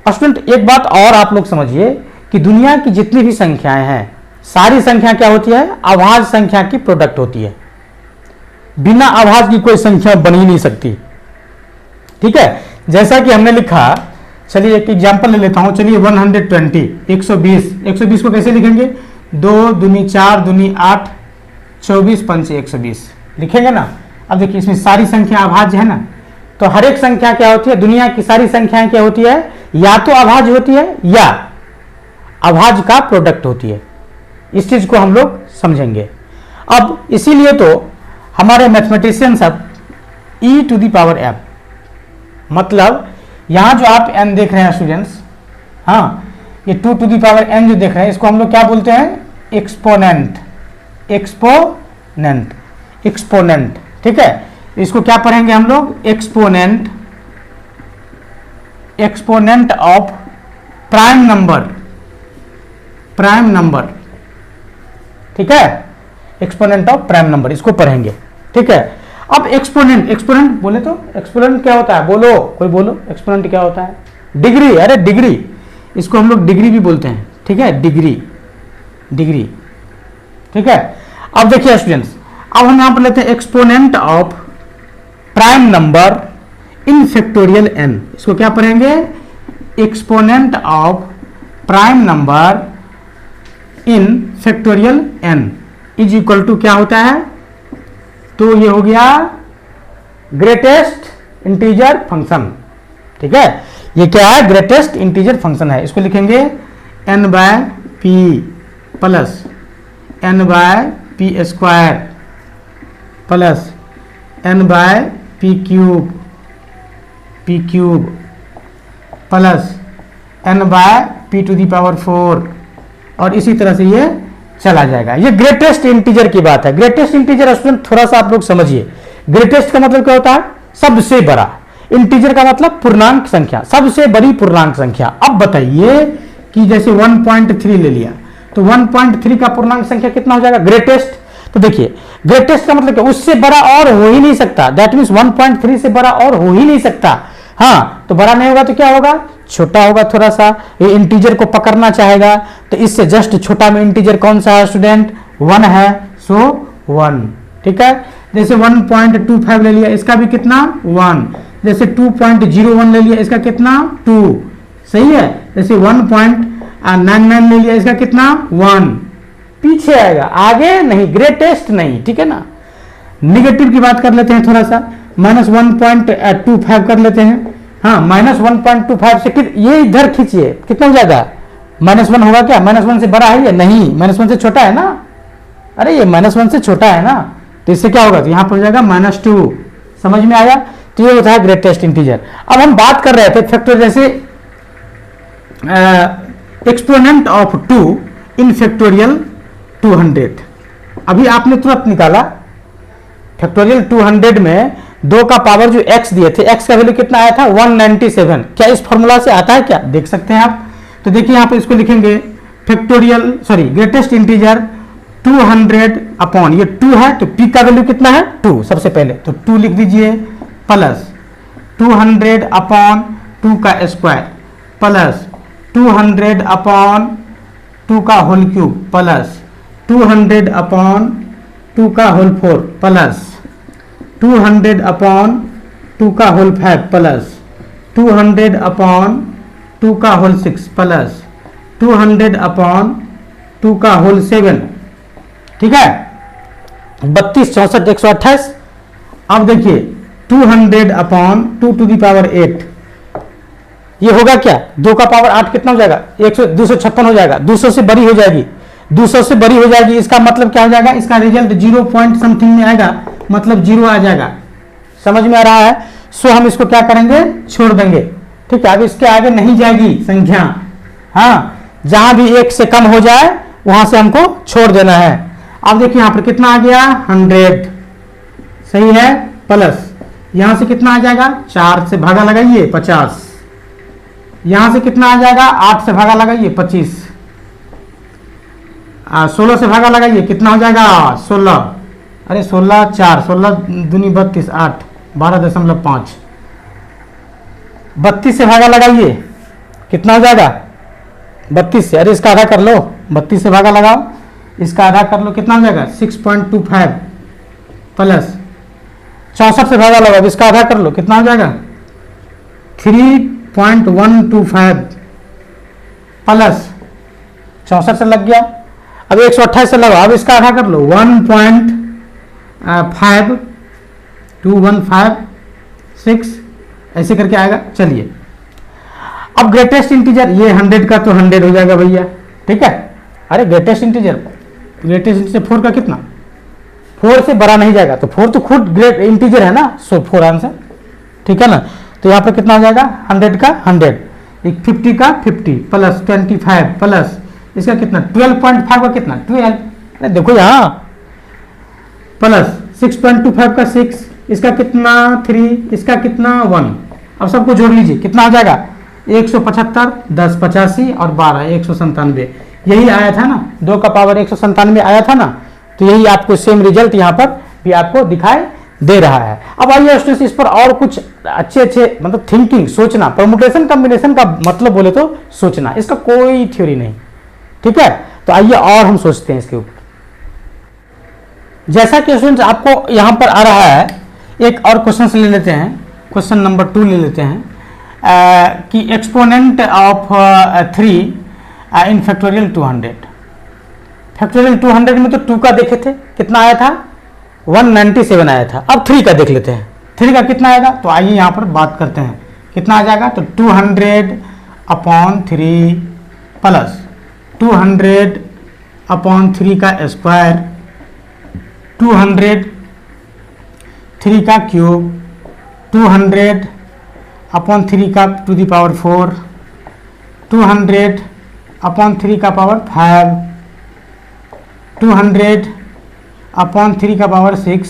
स्टूडेंट एक बात और आप लोग समझिए कि दुनिया की जितनी भी संख्याएं हैं, सारी संख्या क्या होती है, अभाज्य संख्या की प्रोडक्ट होती है। बिना अभाज्य की कोई संख्या बन ही नहीं सकती, ठीक है। जैसा कि हमने लिखा, चलिए एक एग्जांपल ले लेता हूं। चलिए 120 120 को कैसे लिखेंगे, 2 दूनी 4 दूनी 8 24 पंच 120 लिखेंगे ना। अब देखिए इसमें सारी संख्या अभाज्य है ना, तो हर एक संख्या क्या होती है, दुनिया की सारी संख्याएं क्या होती है, या तो अभाज्य होती है या अभाज्य का प्रोडक्ट होती है। इस चीज को हम लोग समझेंगे। अब इसीलिए तो हमारे मैथमेटिशियन सब e to the power m, मतलब यहां जो आप n देख रहे हैं स्टूडेंट्स, हाँ, ये 2 टू दी पावर n जो देख रहे हैं, इसको हम लोग क्या बोलते हैं, एक्सपोनेंट। एक्सपोनेंट, ठीक है। इसको क्या पढ़ेंगे हम लोग, एक्सपोनेंट ऑफ प्राइम नंबर, ठीक है, एक्सपोनेंट ऑफ प्राइम नंबर, इसको पढ़ेंगे, ठीक है। अब एक्सपोनेंट बोले तो एक्सपोनेंट क्या होता है, बोलो, कोई बोलो, एक्सपोनेंट क्या होता है, डिग्री। अरे डिग्री, इसको हम लोग डिग्री भी बोलते हैं, ठीक है, डिग्री, ठीक है। अब देखिए स्टूडेंट्स, अब हम यहां पर लेते हैं exponent of prime number in factorial n। इसको क्या पढ़ेंगे, exponent of prime number in factorial n is equal to क्या होता है, तो ये हो गया ग्रेटेस्ट इंटीजर फंक्शन, ठीक है। ये क्या है, ग्रेटेस्ट इंटीजर फंक्शन है। इसको लिखेंगे n/p plus n/p² plus n/p³ plus n/p⁴, और इसी तरह से ये चला जाएगा। ये ग्रेटेस्ट इंटीजर की बात है। ग्रेटेस्ट इंटीजर स्टूडेंट थोड़ा सा आप लोग समझिए, ग्रेटेस्ट का मतलब क्या होता है, सबसे बड़ा। इंटीजर का मतलब पूर्णांक संख्या, सबसे बड़ी पूर्णांक संख्या। अब बताइए कि जैसे 1.3 ले लिया, तो 1.3 का पूर्णांक संख्या कितना हो जाएगा, ग्रेटेस्ट। तो देखिए ग्रेटेस्ट का मतलब क्या, उससे बड़ा और हो ही नहीं सकता। दैट मीन्स 1.3 से बड़ा और हो ही नहीं सकता। हाँ, तो बड़ा नहीं होगा तो क्या होगा, छोटा होगा थोड़ा सा। ये इंटीजर को पकड़ना चाहेगा, तो इससे जस्ट छोटा में इंटीजर कौन सा है स्टूडेंट, 1 है, सो 1, ठीक है। जैसे 1.25 ले लिया, इसका भी कितना 1। जैसे 2.01 ले लिया, इसका कितना 2, सही है। जैसे 1.99 ले लिया, इसका कितना 1, पीछे आएगा, आगे नहीं, ग्रेटेस्ट नहीं, ठीक है ना। निगेटिव की बात कर लेते हैं थोड़ा सा, -1.25 कर लेते हैं। हाँ, -1.25 से ये इधर खींचिए, कितना हो जाएगा, -1 होगा क्या, -1 से बड़ा है ये, नहीं, -1 से छोटा है ना। अरे ये -1 से छोटा है ना, तो इससे क्या होगा, तो यहां पर हो जाएगा -2। समझ में आया। तो ये होता है ग्रेटेस्ट इंटीजर। अब हम बात कर रहे थे फैक्टर, जैसे एक्सपोनेंट ऑफ 2 इन फैक्टोरियल 200। अभी आपने तुरंत निकाला, फैक्टोरियल 200 में 2 का पावर जो x दिए थे, x का वैल्यू कितना आया था 197। क्या इस फॉर्मूला से आता है क्या, देख सकते हैं आप। तो देखिए यहाँ पर इसको लिखेंगे फैक्टोरियल ग्रेटेस्ट इंटीजर 200 अपॉन, ये 2 है तो p का वैल्यू कितना है 2, सबसे पहले तो 2 लिख दीजिए, प्लस 200 अपॉन 2 का स्क्वायर प्लस 200 अपॉन 2 का होल क्यूब प्लस 200 अपॉन 2 का होल 4 प्लस 200 अपॉन 2 का होल 5 प्लस 200 अपॉन 2 का होल 6 प्लस 200 अपॉन 2 का होल 7, ठीक है, 32, 64, 128। अब देखिए 200 अपॉन 2 टू दी पावर 8, ये होगा क्या, 2 का पावर 8 कितना हो जाएगा, 256 हो जाएगा, 200 से बड़ी हो जाएगी, 200 से बड़ी हो जाएगी, इसका मतलब क्या हो जाएगा, इसका रिजल्ट 0 पॉइंट समथिंग में आएगा, मतलब 0 आ जाएगा। समझ में आ रहा है? सो हम इसको क्या करेंगे, छोड़ देंगे, ठीक है। अब इसके आगे नहीं जाएगी संख्या, हाँ, जहां भी 1 से कम हो जाए वहां से हमको छोड़ देना है। अब देखिए यहां पर कितना आ गया 100, सही है, प्लस यहां से कितना आ जाएगा, 4 से भागा लगाइए 50, यहां से कितना आ जाएगा, 8 से भागा लगाइए 25, 16 से भागा लगाइए कितना हो जाएगा 16, अरे 16 4, 16 दूनी 32, 8, 12.5, 32 से भागा लगाइए कितना हो जाएगा 32 से, अरे इसका आधा कर लो, 32 से भागा लगाओ, इसका आधा कर लो, कितना हो जाएगा 6.25 प्लस 64 से भागा लगाओ, इसका आधा कर लो, कितना हो जाएगा 3.125 प्लस 64 से लग गया, अब 128 से लगाओ, अब इसका आधा कर लो 1.5215 ऐसे करके आएगा। चलिए अब ग्रेटेस्ट इंटीजर, ये 100 का तो 100 हो जाएगा भैया, ठीक है, अरे ग्रेटेस्ट इंटीजर 4 का कितना, 4 से बड़ा नहीं जाएगा, तो 4 तो खुद ग्रेट इंटीजर है ना, सो 4 आंसर, ठीक है ना। तो यहाँ पर कितना हो जाएगा 100 का 100, 50 का 50 प्लस 25 प्लस इसका कितना 12.5 का कितना 12, अरे देखो यहाँ प्लस 6.25 का 6, इसका कितना 3, इसका कितना 1, अब सबको जोड़ लीजिए कितना हो जाएगा 175, 10 85 और 12 197, यही आया था ना, 2 का पावर 197 आया था ना, तो यही आपको सेम रिजल्ट यहाँ पर भी आपको दिखाई दे रहा है। अब आइए स्टूडेंट्स इस पर और कुछ अच्छे मतलब थिंकिंग, सोचना, परमुटेशन कॉम्बिनेशन का मतलब बोले तो सोचना, इसका कोई थ्योरी नहीं, ठीक है। तो आइए और हम सोचते हैं इसके ऊपर। जैसा कि स्टूडेंट्स आपको यहां पर आ रहा है, एक और क्वेश्चन ले लेते हैं, क्वेश्चन नंबर 2 ले लेते हैं, कि exponent of 3 in factorial 200, factorial 200 में तो 2 का देखे थे कितना आया था 197 आया था, अब 3 का देख लेते हैं, 3 का कितना आएगा, तो आइए यहां पर बात करते हैं कितना आ जाएगा, तो 200 अपॉन 3 प्लस 200 अपॉन 3 का स्क्वायर, 200 3 का क्यूब, 200 अपॉन 3 का टू दी पावर 4, 200 अपॉन 3 का पावर 5, 200 अपॉन 3 का पावर 6,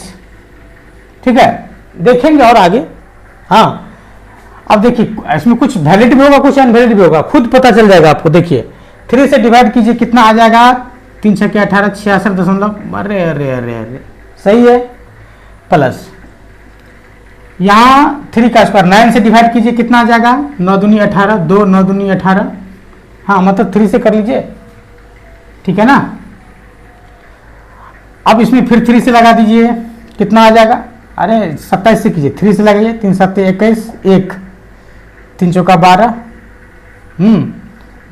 ठीक है, देखेंगे और आगे। हाँ अब देखिए इसमें कुछ वैलिड भी होगा कुछ अनवैलिड भी होगा, खुद पता चल जाएगा आपको। देखिए 3 से डिवाइड कीजिए कितना आ जाएगा 3 6 18 66 अरे अरे अरे अरे सही है, प्लस यहाँ 3 का स्क्वायर 9 से डिवाइड कीजिए कितना आ जाएगा 9 दूनी 18, 2 9 दूनी 18, हाँ मतलब 3 से कर लीजिए, ठीक है ना। अब इसमें फिर 3 से लगा दीजिए कितना आ जाएगा, अरे 27 से कीजिए, 3 से लगाइए 3 7 21, 1 3 चौका 12,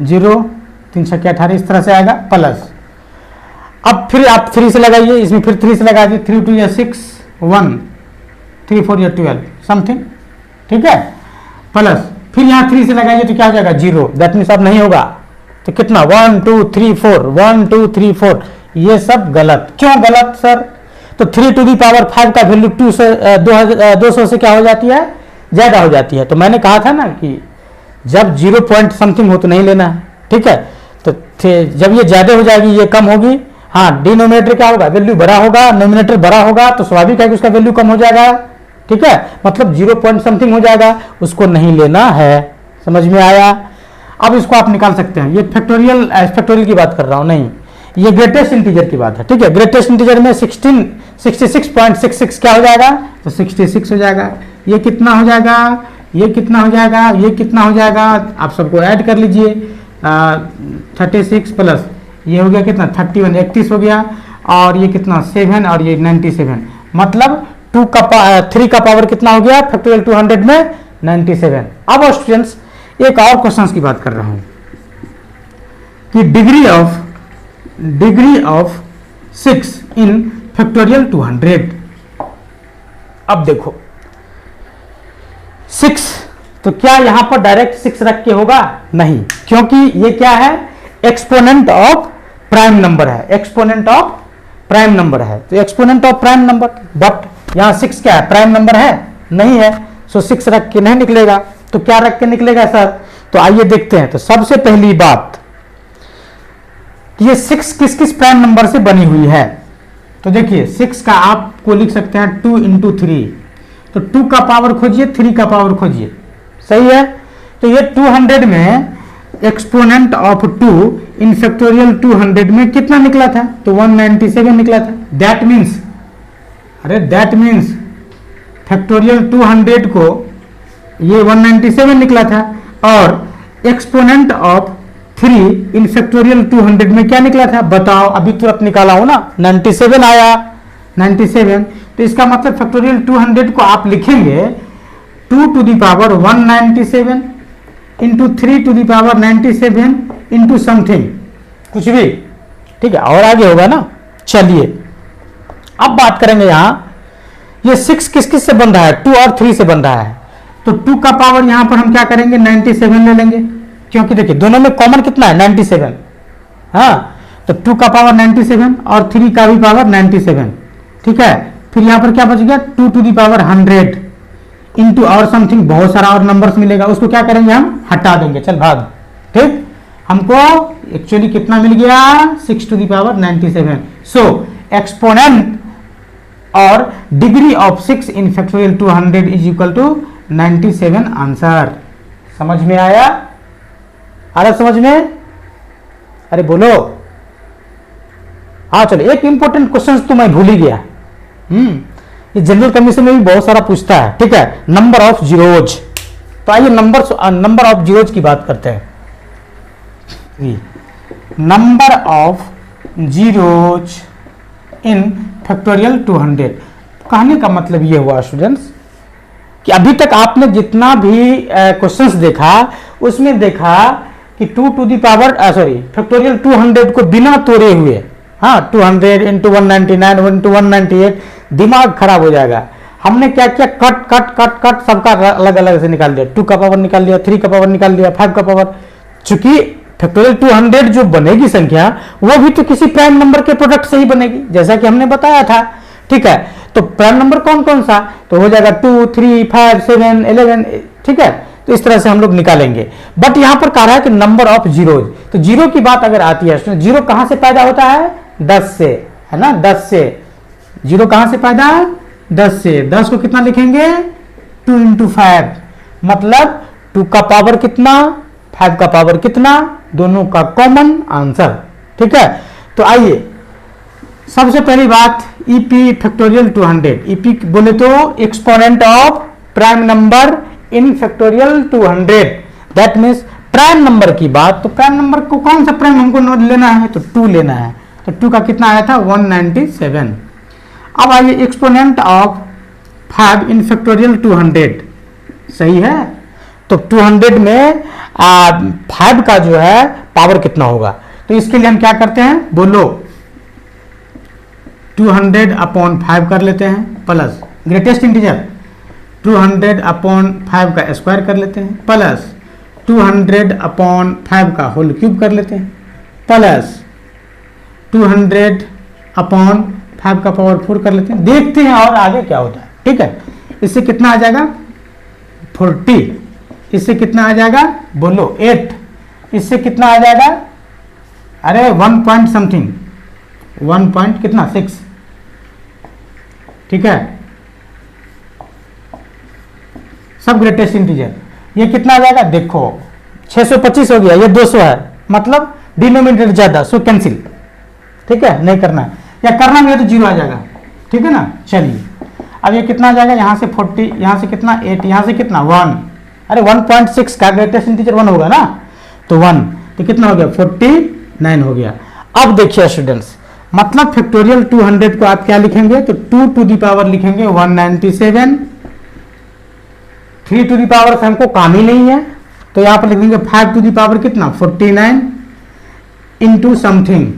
0 3 6 18, इस तरह से आएगा, प्लस अब फिर आप 3 से लगाइए, इसमें फिर 3 से लगा दीजिए, 3 2 या 6 1 3 4 या 12 समथिंग, ठीक है, प्लस फिर यहाँ 3 से लगाइए तो क्या हो जाएगा 0, दैट मीन्स अब नहीं होगा, तो कितना 1 2 3 4 1 2 3 4, ये सब गलत। क्यों गलत सर, तो 3 टू दी पावर 5 का वैल्यू 200 से क्या हो जाती है ज्यादा हो जाती है, तो मैंने कहा था ना कि जब 0 पॉइंट समथिंग हो तो नहीं लेना है, ठीक है। तो जब ये ज्यादा हो जाएगी ये कम होगी, हाँ डिनोमिनेटर क्या होगा वैल्यू बड़ा होगा, नोमिनेटर बड़ा होगा, तो स्वाभाविक है कि उसका वैल्यू कम हो जाएगा, ठीक है, मतलब 0 पॉइंट समथिंग हो जाएगा, उसको नहीं लेना है, समझ में आया। अब इसको आप निकाल सकते हैं। ये फैक्टोरियल फैक्टोरियल की बात कर रहा हूं, नहीं, ये ग्रेटेस्ट इंटीजर की बात है, ठीक है। ग्रेटेस्ट इंटीजर में 66.66 क्या हो जाएगा, तो 66 हो जाएगा। ये कितना हो जाएगा, ये कितना हो जाएगा, ये कितना हो जाएगा, आप सबको ऐड कर लीजिए। 36 प्लस ये हो गया कितना 31, 31 हो गया, और ये कितना 7 और ये 97, मतलब 3 का पावर कितना हो गया फैक्टोरियल 200 में 97। अब स्टूडेंट्स एक और क्वेश्चन की बात कर रहा हूं कि डिग्री ऑफ 6 इन फैक्टोरियल 200। अब देखो 6, तो क्या यहां पर डायरेक्ट 6 रख के होगा, नहीं, क्योंकि ये क्या है, एक्सपोनेंट ऑफ प्राइम नंबर है, एक्सपोनेंट ऑफ प्राइम नंबर है, तो exponent of prime number, but यहां 6 क्या है, प्राइम नंबर है, नहीं है, सो 6 रख के नहीं निकलेगा, तो क्या रख के निकलेगा सर, तो आइए देखते हैं। तो सबसे पहली बात, ये 6 किस किस प्राइम नंबर से बनी हुई है, तो देखिए 6 का आपको लिख सकते हैं 2 इंटू 3, तो 2 का पावर खोजिए, 3 का पावर खोजिए, सही है। तो ये 200 में एक्सपोनेंट ऑफ 2 इन फैक्टोरियल 200 में कितना निकला था, तो 197 निकला था। दैट मीन्स फैक्टोरियल 200 को ये 197 निकला था, और एक्सपोनेंट ऑफ 3 इन फैक्टोरियल 200 में क्या निकला था, बताओ, अभी तुरंत निकाला हो ना, 97 आया, 97। तो इसका मतलब फैक्टोरियल 200 को आप लिखेंगे 2 to the power 197 into 3 to the power 97 into something, कुछ भी, ठीक है, और आगे होगा ना। चलिए अब बात करेंगे यहां, ये 6 किस किस से बन रहा है, 2 और 3 से बन रहा है, तो 2 का पावर यहां पर हम क्या करेंगे 97 ले लेंगे, क्योंकि देखिए दोनों में कॉमन कितना है 97, हाँ, तो 2 का पावर 97 और 3 का भी पावर 97, ठीक है। फिर यहां पर क्या बच गया 2 टू द पावर 100 इंटू और समथिंग, बहुत सारा और नंबर्स मिलेगा, उसको क्या करेंगे हम हटा देंगे, चल भाग, ठीक। हमको एक्चुअली कितना मिल गया 6 to the power 97। So exponent और degree of 6 in factorial 200 is equal to 97 answer. समझ में आया, आ रहा समझ में, अरे बोलो, हाँ चलो। एक इंपॉर्टेंट क्वेश्चन तो मैं भूल ही गया, ये जनरल कमीशन में भी बहुत सारा पूछता है, ठीक है, नंबर ऑफ जीरोज। तो आइए नंबर ऑफ जीरोज की बात करते हैं। Number of zeros in factorial 200, कहने का मतलब ये हुआ स्टूडेंट्स कि अभी तक आपने जितना भी क्वेश्चंस देखा उसमें देखा कि 2 टू दी पावर फैक्टोरियल 200 को बिना तोड़े हुए, हाँ, 200 इंटू 199 इंटू 198, दिमाग खराब हो जाएगा। हमने क्या किया, कट कट कट कट सबका अलग अलग से निकाल दिया, 2 का पावर निकाल लिया, 3 का पावर निकाल लिया, 5 का पावर। चूंकि फैक्टोरियल 200 जो बनेगी संख्या वो भी तो किसी प्राइम नंबर के प्रोडक्ट से ही बनेगी, जैसा कि हमने बताया था, ठीक है। तो प्राइम नंबर कौन कौन सा, तो हो जाएगा 2, 3, 5, 7, 11, ठीक है। तो इस तरह से हम लोग निकालेंगे। बट यहां पर कह रहा है कि नंबर ऑफ जीरोज, तो जीरो की बात अगर आती है, जीरो कहां से पैदा होता है, 10 से, है ना, 10 से। जीरो कहां से पैदा, 10 से। 10 को कितना लिखेंगे 2 इंटू 5, मतलब 2 का पावर कितना, 5 का पावर कितना, दोनों का कॉमन आंसर, ठीक है। तो आइए सबसे पहली बात, ईपी फैक्टोरियल 200, ईपी बोले तो exponent of prime number in factorial 200, that means prime number की बात। तो प्राइम नंबर को कौन सा प्राइम हमको लेना है, तो 2 लेना है, तो 2 का कितना आया था 197। अब आइए एक्सपोनेंट ऑफ 5 इन फैक्टोरियल 200, सही है। तो 200 में 5 का जो है पावर कितना होगा, तो इसके लिए हम क्या करते हैं, बोलो 200 अपॉन 5 कर लेते हैं, प्लस ग्रेटेस्ट इंटीजर 200 अपॉन 5 का स्क्वायर कर लेते हैं, प्लस 200 अपॉन 5 का होल क्यूब कर लेते हैं, प्लस 200 अपॉन 5 का पावर 4 कर लेते हैं, देखते हैं और आगे क्या होता है, ठीक है। इससे कितना आ जाएगा 40, इससे कितना आ जाएगा बोलो 8, इससे कितना आ जाएगा, अरे 1 पॉइंट समथिंग, 1 पॉइंट कितना 6, ठीक है, सब ग्रेटेस्ट इंटीजर। ये कितना आ जाएगा देखो, 625 हो गया, ये 200 है, मतलब डिनोमिनेटर ज्यादा, सो कैंसिल। ठीक है, नहीं करना है, या करना भी है तो 0 आ जाएगा। ठीक है ना। चलिए अब ये कितना आ जाएगा, यहाँ से 40, यहाँ से कितना 8, यहाँ से कितना 1, अरे 1.6 का ग्रेटेस्ट इंटीजर 1 होगा ना, तो 1, तो कितना हो गया 49 हो गया। अब देखिए स्टूडेंट्स, मतलब फैक्टोरियल 200 को आप क्या लिखेंगे, तो 2 टू दी पावर लिखेंगे 197, 3 टू दी पावर से हमको काम ही नहीं है, तो यहाँ पर लिखेंगे 5 टू दी पावर कितना 49 इंटू समथिंग।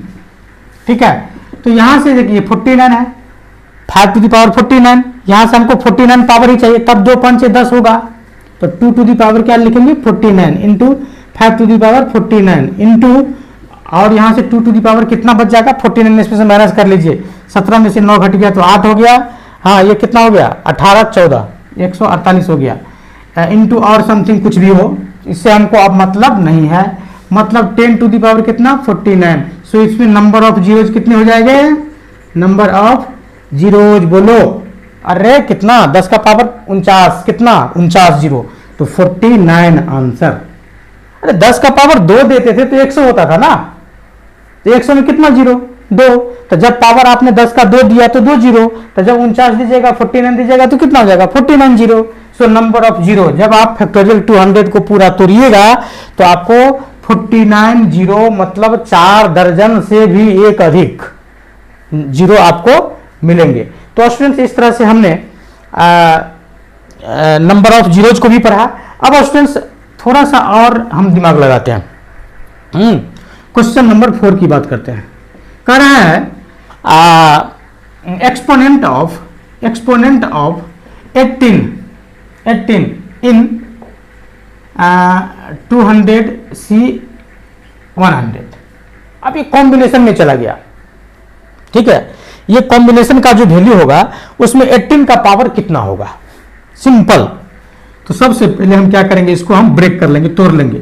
ठीक है, तो यहाँ से देखिए 49 है, 5 टू दी पावर 49, यहाँ से हमको 49 पावर ही चाहिए, तब 2 5 10 होगा, तो 2 टू दी पावर क्या लिखेंगे 49 into 5 to the power 49 into, और यहाँ से 2 टू दी पावर कितना बच जाएगा 49, इसमें से माइनस कर लीजिए, 17 में से 9 घट गया तो 8 हो गया। हाँ, ये कितना हो गया 18 14 148 हो गया, इंटू और समथिंग कुछ भी हो, इससे हमको अब मतलब नहीं है। मतलब 10 टू दी पावर कितना 49, सो इसमें नंबर ऑफ जीरोज कितने हो जाएंगे, नंबर ऑफ जीरोज बोलो, अरे कितना 10 का पावर 49, कितना 49 जीरो, तो 49 आंसर। अरे 10 का पावर 2 देते थे तो 100 होता था ना, तो 100 में कितना जीरो 2, तो जब पावर आपने 10 का 2 दिया तो 2 जीरो, तो जब 49 दीजिएगा 49 दीजिएगा तो कितना हो जाएगा 49 zero. So number of zero, जब आप फैक्टोरियल 200 को पूरा तोड़िएगा तो आपको 49 जीरो, मतलब 4 दर्जन से भी एक अधिक जीरो आपको मिलेंगे। तो स्टूडेंट्स इस तरह से हमने नंबर ऑफ जीरोज को भी पढ़ा। अब स्टूडेंट्स थोड़ा सा और हम दिमाग लगाते हैं, क्वेश्चन नंबर 4 की बात करते हैं। कह रहा है एक्सपोनेंट ऑफ 18 इन 200C100। अब ये कॉम्बिनेशन में चला गया। ठीक है, ये कॉम्बिनेशन का जो वैल्यू होगा उसमें 18 का पावर कितना होगा, सिंपल। तो सबसे पहले हम क्या करेंगे, इसको हम ब्रेक कर लेंगे, तोड़ लेंगे।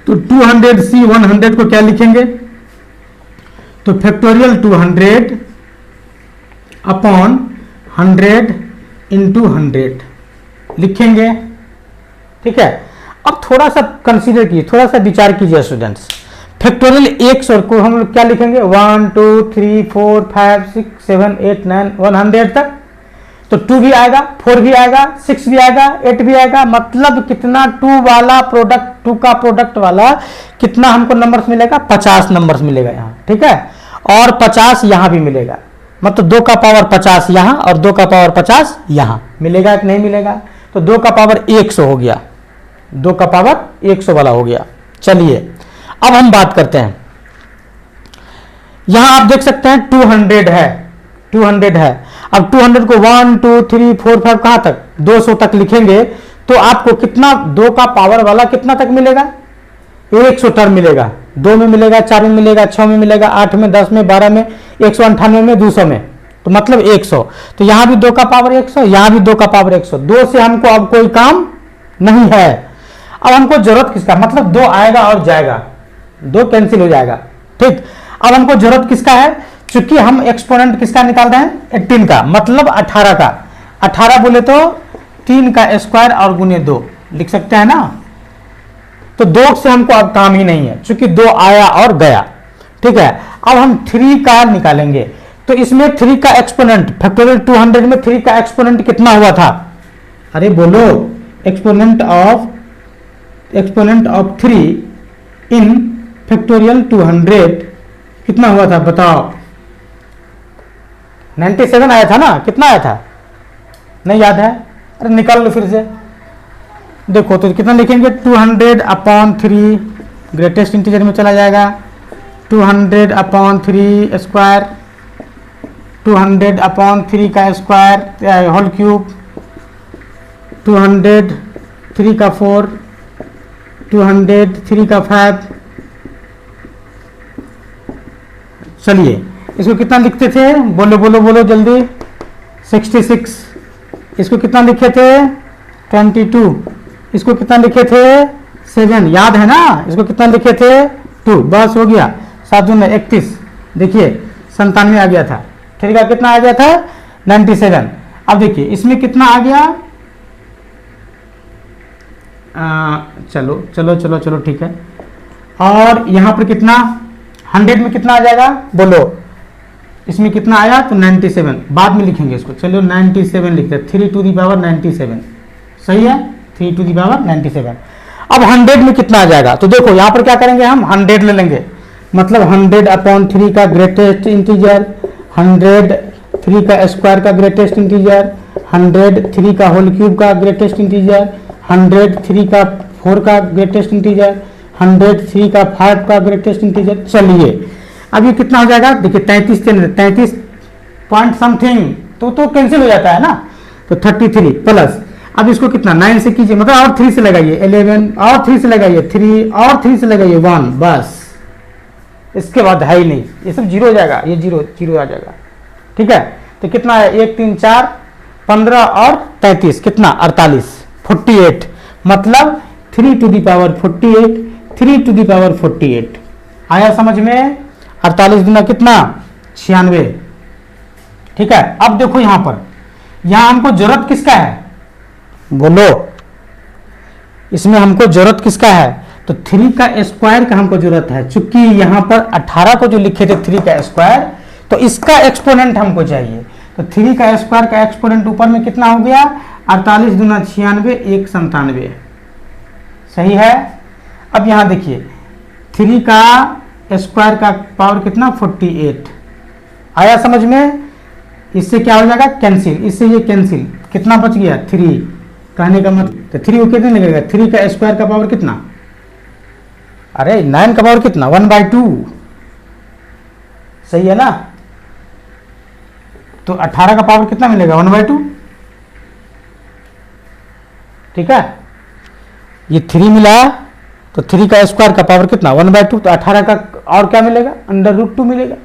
तो 200C100 को क्या लिखेंगे, तो फैक्टोरियल 200 अपॉन 100 इंटू 100 लिखेंगे। ठीक है, अब थोड़ा सा कंसीडर कीजिए, थोड़ा सा विचार कीजिए स्टूडेंट्स। फैक्टोरियल 100 को हम लोग क्या लिखेंगे 1 2 3 4 5 6 7 8 9 100 तक, तो 2 भी आएगा, 4 भी आएगा, 6 भी आएगा, 8 भी आएगा, मतलब कितना 2 वाला प्रोडक्ट, 2 का प्रोडक्ट वाला कितना हमको नंबर्स मिलेगा 50 नंबर्स मिलेगा यहाँ। ठीक है, और 50 यहाँ भी मिलेगा, मतलब 2 का पावर 50 यहाँ और 2 का पावर 50 यहाँ मिलेगा कि नहीं मिलेगा, तो 2 का पावर 100 हो गया, 2 का पावर 100 वाला हो गया। चलिए अब हम बात करते हैं, यहां आप देख सकते हैं 200 है, 200 है। अब 200 को 1 2 3 4 5 कहां तक 200 तक लिखेंगे, तो आपको कितना 2 का पावर वाला कितना तक मिलेगा 100 टर्म मिलेगा, 2 में मिलेगा, 4 में मिलेगा, 6 में मिलेगा, 8 में, 10 में, 12 में, 198 में, 200 में, तो मतलब 100। तो यहां भी 2 का पावर 100, यहां भी 2 का पावर 100। 2 से हमको अब कोई काम नहीं है। अब हमको जरूरत किसका, मतलब 2 आएगा और जाएगा, 2 कैंसिल हो जाएगा। ठीक, अब हमको जरूरत किसका है, चूंकि हम एक्सपोनेंट किसका निकाल रहे हैं 18 का, मतलब 18 का। 18 बोले तो 3 का स्क्वायर और गुने 2 लिख सकते हैं ना, तो 2 से हमको अब काम ही नहीं है, चूंकि 2 आया और गया। ठीक है, अब हम 3 का निकालेंगे, तो इसमें 3 का एक्सपोनेंट फैक्टोरियल 200 में 3 का एक्सपोनेंट कितना हुआ था, अरे बोलो, एक्सपोनेंट ऑफ 3 इन फैक्टोरियल 200 कितना हुआ था बताओ, 97 आया था ना, कितना आया था नहीं याद है, अरे निकाल लो फिर से, देखो तो कितना लिखेंगे 200 अपॉन 3 ग्रेटेस्ट इंटीजर में चला जाएगा, 200 अपॉन 3 स्क्वायर, 200 अपॉन 3 का स्क्वायर होल क्यूब, 200 3 का 4, 200 3 का 5। चलिए इसको कितना लिखते थे, बोलो बोलो बोलो जल्दी, 66। इसको कितना लिखे थे 22। इसको कितना लिखे थे 7, याद है ना, इसको कितना लिखे थे 2, बस हो गया, 7 दूनी 31, देखिए 97 आ गया था, 3 का कितना आ गया था 97। अब देखिए इसमें कितना आ गया चलो चलो चलो चलो ठीक है। और यहाँ पर कितना 100 में कितना आ जाएगा बोलो, इसमें कितना आया तो 97, बाद में लिखेंगे इसको, चलो 97 लिखते हैं, 3 टू दी पावर 97, सही है 3 टू दी पावर 97। अब 100 में कितना आ जाएगा, तो देखो यहाँ पर क्या करेंगे हम 100 ले लेंगे, मतलब 100/3 का ग्रेटेस्ट इंटीजर, 103 का स्क्वायर का ग्रेटेस्ट इंटीजर, 103 का होल क्यूब का ग्रेटेस्ट इंटीजर, 103 का 4 का ग्रेटेस्ट इंटीजर, 103 का 5 का ग्रेटेस्ट इंटीजर। चलिए अब ये कितना हो जाएगा, देखिए 33 पॉइंट समथिंग, तो कैंसिल हो जाता है ना, तो 33 प्लस, अब इसको कितना 9 से कीजिए, मतलब और 3 से लगाइए 11, और 3 से लगाइए 3, और 3 से लगाइए 1, बस इसके बाद है ही नहीं, ये सब जीरो हो जाएगा, ये जीरो आ जाएगा, ठीक है। तो कितना है 1 3 4 15 और 33 कितना 48, मतलब 3 to the power 48, 3 to the power 48 आया समझ में। 48 गुना कितना 96, ठीक है। अब देखो यहां पर, यहां हमको जरूरत किसका है बोलो, इसमें हमको जरूरत किसका है, तो 3 का स्क्वायर का हमको जरूरत है, चूंकि यहां पर 18 को जो लिखे थे 3 का स्क्वायर, तो इसका एक्सपोनेंट हमको चाहिए, तो 3 का स्क्वायर का एक्सपोनेंट ऊपर में कितना हो गया 48 गुना 96 197, सही है। अब यहां देखिए 3 का स्क्वायर का पावर कितना 48 आया समझ में, इससे क्या हो जाएगा कैंसिल, इससे ये कैंसिल, कितना बच गया 3, कहने का मतलब तो 3 को कितने लगेगा, 3 का स्क्वायर का पावर कितना, अरे 9 का पावर कितना 1/2, सही है ना, तो 18 का पावर कितना मिलेगा 1/2, ठीक है। ये 3 मिला तो 3 का स्क्वायर का पावर कितना 1/2, तो 18 का और क्या मिलेगा √2 मिलेगा,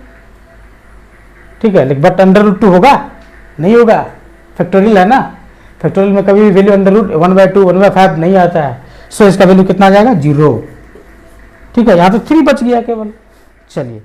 ठीक है। लेकिन बट √2 होगा नहीं होगा, फैक्टोरियल है ना, फैक्टोरियल में कभी भी वैल्यू √1/2 1/5 नहीं आता है, सो इसका वैल्यू कितना आ जाएगा 0, ठीक है। यहाँ तो 3 बच गया केवल, चलिए।